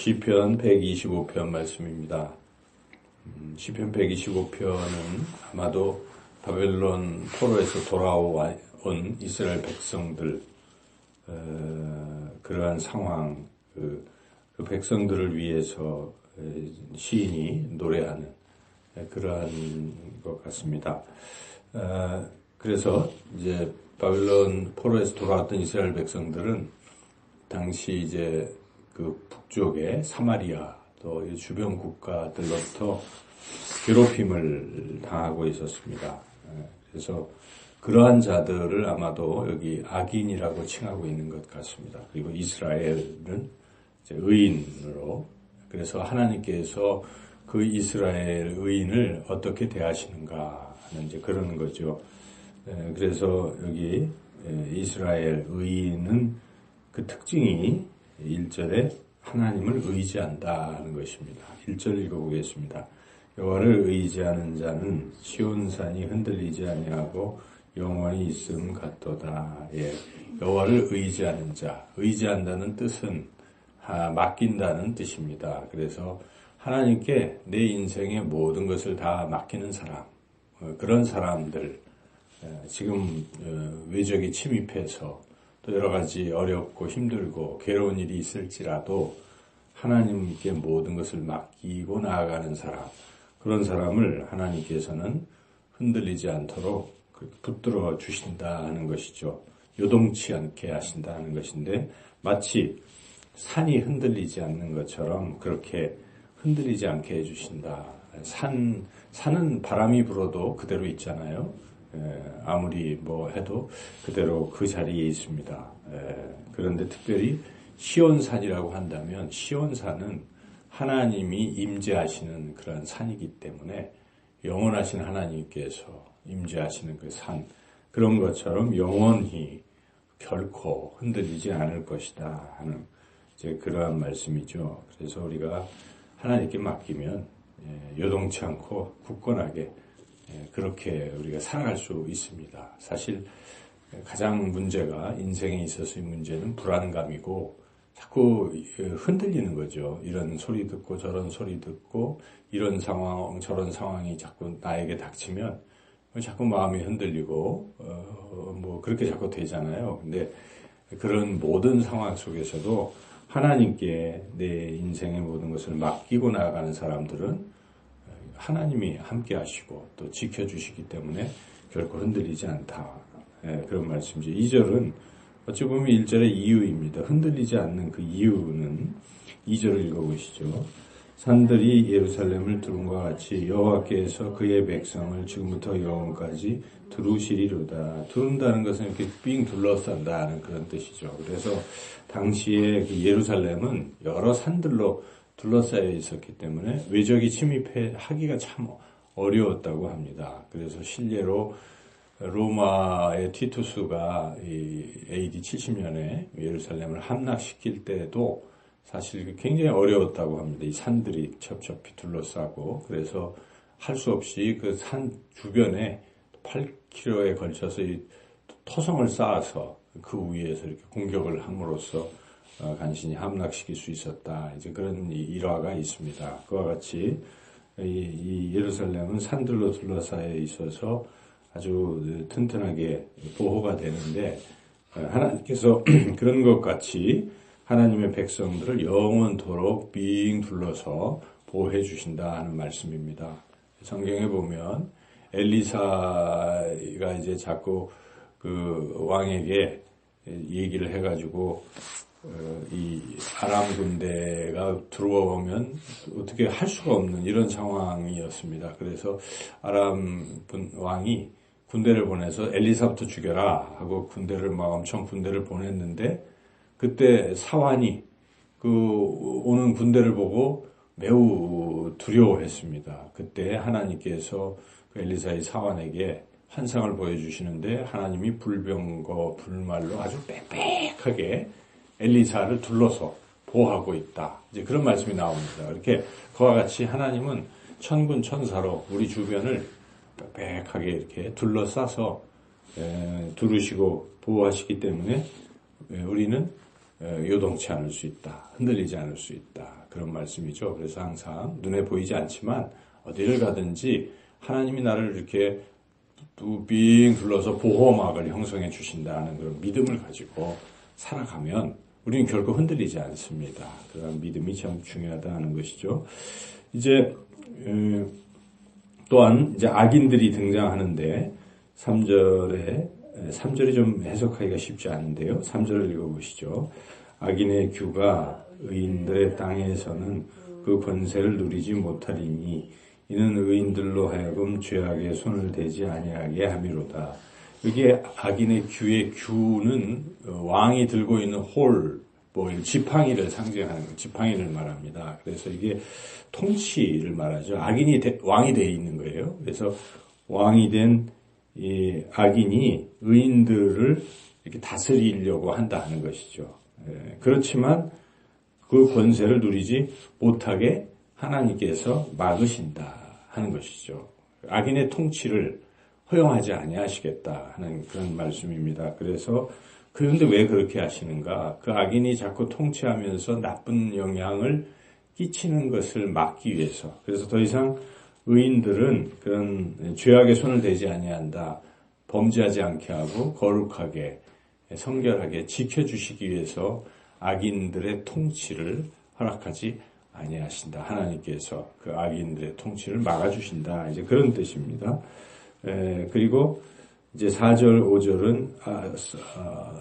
시편 125편 말씀입니다. 시편 125편은 아마도 바벨론 포로에서 돌아온 이스라엘 백성들, 그러한 상황, 그 백성들을 위해서 시인이 노래하는 그러한 것 같습니다. 그래서 이제 바벨론 포로에서 돌아왔던 이스라엘 백성들은 당시 이제 그 북쪽의 사마리아 또 주변 국가들로부터 괴롭힘을 당하고 있었습니다. 그래서 그러한 자들을 아마도 여기 악인이라고 칭하고 있는 것 같습니다. 그리고 이스라엘은 이제 의인으로, 그래서 하나님께서 그 이스라엘 의인을 어떻게 대하시는가 하는 이제 그런 거죠. 그래서 여기 이스라엘 의인은 그 특징이 1절에 하나님을 의지한다는 것입니다. 1절 읽어보겠습니다. 여호와를 의지하는 자는 시온산이 흔들리지 아니하고 영원히 있음 같도다. 예, 여호와를 의지하는 자, 의지한다는 뜻은 맡긴다는 뜻입니다. 그래서 하나님께 내 인생의 모든 것을 다 맡기는 사람, 그런 사람들, 지금 외적이 침입해서 또 여러 가지 어렵고 힘들고 괴로운 일이 있을지라도 하나님께 모든 것을 맡기고 나아가는 사람, 그런 사람을 하나님께서는 흔들리지 않도록 붙들어 주신다는 것이죠. 요동치 않게 하신다는 것인데, 마치 산이 흔들리지 않는 것처럼 그렇게 흔들리지 않게 해주신다. 산은 바람이 불어도 그대로 있잖아요. 아무리 뭐 해도 그대로 그 자리에 있습니다. 그런데 특별히 시온산이라고 한다면, 시온산은 하나님이 임재하시는 그런 산이기 때문에 영원하신 하나님께서 임재하시는 그 산, 그런 것처럼 영원히 결코 흔들리지 않을 것이다 하는 이제 그러한 말씀이죠. 그래서 우리가 하나님께 맡기면 요동치 않고 굳건하게 그렇게 우리가 살아갈 수 있습니다. 사실 가장 문제가, 인생에 있어서의 문제는 불안감이고 자꾸 흔들리는 거죠. 이런 소리 듣고 저런 소리 듣고 이런 상황 저런 상황이 자꾸 나에게 닥치면 자꾸 마음이 흔들리고 뭐 그렇게 자꾸 되잖아요. 근데 그런 모든 상황 속에서도 하나님께 내 인생의 모든 것을 맡기고 나아가는 사람들은 하나님이 함께 하시고 또 지켜주시기 때문에 결코 흔들리지 않다. 그런 말씀이죠. 2절은 어찌 보면 1절의 이유입니다. 흔들리지 않는 그 이유는 2절을 읽어보시죠. 산들이 예루살렘을 두른과 같이 여호와께서 그의 백성을 지금부터 영원까지 두루시리로다. 두른다는 것은 이렇게 삥 둘러싼다는 그런 뜻이죠. 그래서 당시에 그 예루살렘은 여러 산들로 둘러싸여 있었기 때문에 외적이 침입하기가 참 어려웠다고 합니다. 그래서 실례로 로마의 티투스가 AD 70년에 예루살렘을 함락시킬 때도 사실 굉장히 어려웠다고 합니다. 이 산들이 첩첩이 둘러싸고, 그래서 할 수 없이 그 산 주변에 8km에 걸쳐서 이 토성을 쌓아서 그 위에서 이렇게 공격을 함으로써 간신히 함락시킬 수 있었다. 이제 그런 일화가 있습니다. 그와 같이 이 예루살렘은 산들로 둘러싸여 있어서 아주 튼튼하게 보호가 되는데, 하나님께서 그런 것 같이 하나님의 백성들을 영원토록 빙 둘러서 보호해 주신다 하는 말씀입니다. 성경에 보면 엘리사가 이제 자꾸 그 왕에게 얘기를 해가지고 이 아람 군대가 들어오면 어떻게 할 수가 없는 이런 상황이었습니다. 그래서 아람 왕이 군대를 보내서 엘리사부터 죽여라 하고 군대를 막 엄청 군대를 보냈는데, 그때 사환이 그 오는 군대를 보고 매우 두려워했습니다. 그때 하나님께서 그 엘리사의 사환에게 환상을 보여주시는데, 하나님이 불병거 불말로 아주 빽빽하게 엘리사를 둘러서 보호하고 있다. 이제 그런 말씀이 나옵니다. 이렇게 그와 같이 하나님은 천군 천사로 우리 주변을 빽빽하게 이렇게 둘러싸서 두르시고 보호하시기 때문에 우리는 요동치 않을 수 있다. 흔들리지 않을 수 있다. 그런 말씀이죠. 그래서 항상 눈에 보이지 않지만 어디를 가든지 하나님이 나를 이렇게 빙 둘러서 보호막을 형성해 주신다는 그런 믿음을 가지고 살아가면 우리는 결코 흔들리지 않습니다. 그런 믿음이 참 중요하다는 것이죠. 이제 또한 이제 악인들이 등장하는데 3절이 좀 해석하기가 쉽지 않은데요. 3절을 읽어보시죠. 악인의 규가 의인들의 땅에서는 그 권세를 누리지 못하리니 이는 의인들로 하여금 죄악에 손을 대지 아니하게 함이로다. 이게 악인의 규의 규는 왕이 들고 있는 지팡이를 상징하는 지팡이를 말합니다. 그래서 이게 통치를 말하죠. 악인이 왕이 되어 있는 거예요. 그래서 왕이 된 이 악인이 의인들을 이렇게 다스리려고 한다는 것이죠. 그렇지만 그 권세를 누리지 못하게 하나님께서 막으신다 하는 것이죠. 악인의 통치를 허용하지 아니하시겠다 하는 그런 말씀입니다. 그래서 그런데 왜 그렇게 하시는가? 그 악인이 자꾸 통치하면서 나쁜 영향을 끼치는 것을 막기 위해서. 그래서 더 이상 의인들은 그런 죄악에 손을 대지 아니한다. 범죄하지 않게 하고 거룩하게 성결하게 지켜주시기 위해서 악인들의 통치를 허락하지 아니하신다. 하나님께서 그 악인들의 통치를 막아주신다. 이제 그런 뜻입니다. 그리고 이제 4절, 5절은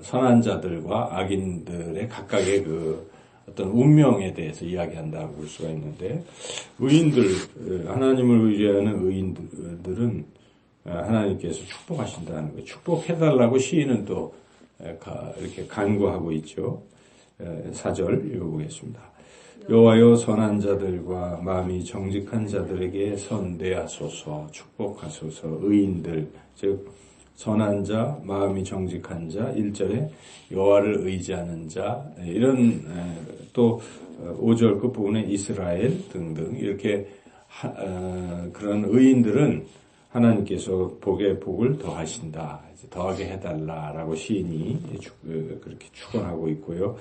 선한 자들과 악인들의 각각의 그 어떤 운명에 대해서 이야기한다고 볼 수가 있는데, 하나님을 의지하는 의인들은 하나님께서 축복하신다는 거예요. 축복해달라고 시인은 또 이렇게 간구하고 있죠. 4절 읽어보겠습니다. 여호와여 선한 자들과 마음이 정직한 자들에게 선대하소서. 축복하소서. 의인들 즉 선한 자, 마음이 정직한 자, 1절에 여호와를 의지하는 자, 이런 또 5절 끝부분에 이스라엘 등등 이렇게 그런 의인들은 하나님께서 복에 복을 더하신다. 더하게 해달라라고 시인이 그렇게 축원하고 있고요.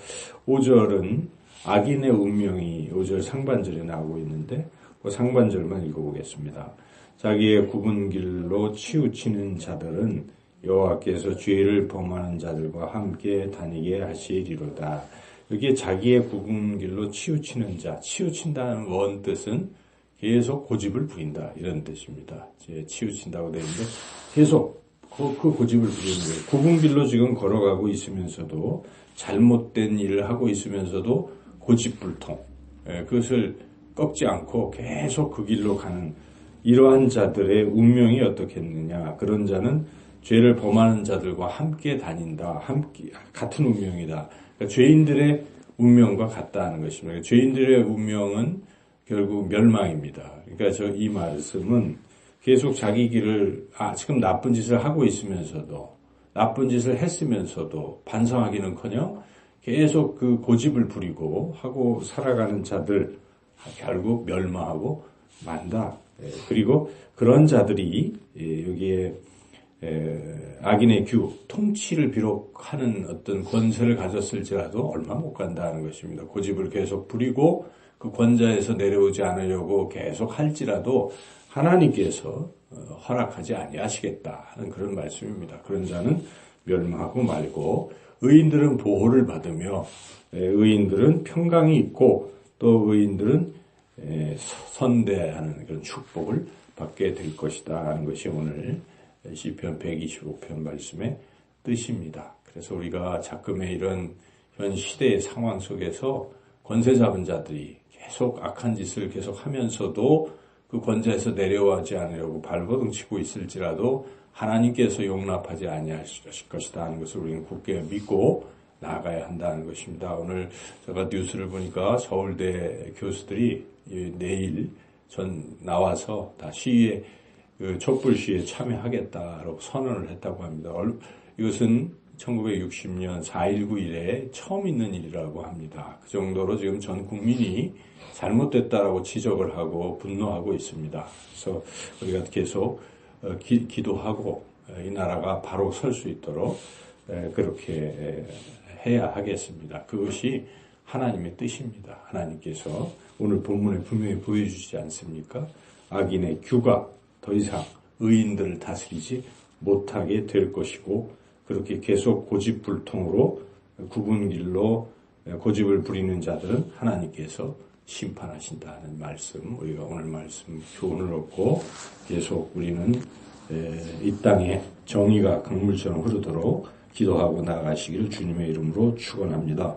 5절은 악인의 운명이 5절 상반절에 나오고 있는데 그 상반절만 읽어보겠습니다. 자기의 굽은 길로 치우치는 자들은 여호와께서 죄를 범하는 자들과 함께 다니게 하시리로다. 여기에 자기의 굽은 길로 치우치는 자, 치우친다는 원뜻은 계속 고집을 부린다 이런 뜻입니다. 치우친다고 되어 있는데 계속 그 고집을 부리는 거예요. 굽은 길로 지금 걸어가고 있으면서도 잘못된 일을 하고 있으면서도 고집불통, 그것을 꺾지 않고 계속 그 길로 가는 이러한 자들의 운명이 어떻겠느냐. 그런 자는 죄를 범하는 자들과 함께 다닌다. 함께 같은 운명이다. 그러니까 죄인들의 운명과 같다는 것입니다. 죄인들의 운명은 결국 멸망입니다. 그러니까 이 말씀은 계속 자기 길을 지금 나쁜 짓을 하고 있으면서도 나쁜 짓을 했으면서도 반성하기는커녕 계속 그 고집을 부리고 하고 살아가는 자들 결국 멸망하고 만다. 그리고 그런 자들이 여기에 악인의 규, 통치를 비록 하는 어떤 권세를 가졌을지라도 얼마 못 간다는 것입니다. 고집을 계속 부리고 그 권자에서 내려오지 않으려고 계속 할지라도 하나님께서 허락하지 아니하시겠다 하는 그런 말씀입니다. 그런 자는 멸망하고 말고 의인들은 보호를 받으며 의인들은 평강이 있고 또 의인들은 선대하는 그런 축복을 받게 될 것이다 하는 것이 오늘 시편 125편 말씀의 뜻입니다. 그래서 우리가 자금의 이런 현 시대의 상황 속에서 권세 잡은 자들이 계속 악한 짓을 계속 하면서도 그 권세에서 내려오지 않으려고 발버둥 치고 있을지라도 하나님께서 용납하지 아니하실 것이다 하는 것을 우리는 굳게 믿고 나아가야 한다는 것입니다. 오늘 제가 뉴스를 보니까 서울대 교수들이 내일 나와서 다 시위에 촛불 시위에 참여하겠다라고 선언을 했다고 합니다. 이것은 1960년 4.19 이래 처음 있는 일이라고 합니다. 그 정도로 지금 전 국민이 잘못됐다라고 지적을 하고 분노하고 있습니다. 그래서 우리가 계속 기도하고 이 나라가 바로 설 수 있도록 그렇게 해야 하겠습니다. 그것이 하나님의 뜻입니다. 하나님께서 오늘 본문에 분명히 보여주지 않습니까? 악인의 규가 더 이상 의인들을 다스리지 못하게 될 것이고 그렇게 계속 고집불통으로 굽은 길로 고집을 부리는 자들은 하나님께서 심판하신다는 말씀, 우리가 오늘 말씀 교훈을 얻고 계속 우리는 이 땅에 정의가 강물처럼 흐르도록 기도하고 나아가시기를 주님의 이름으로 축원합니다.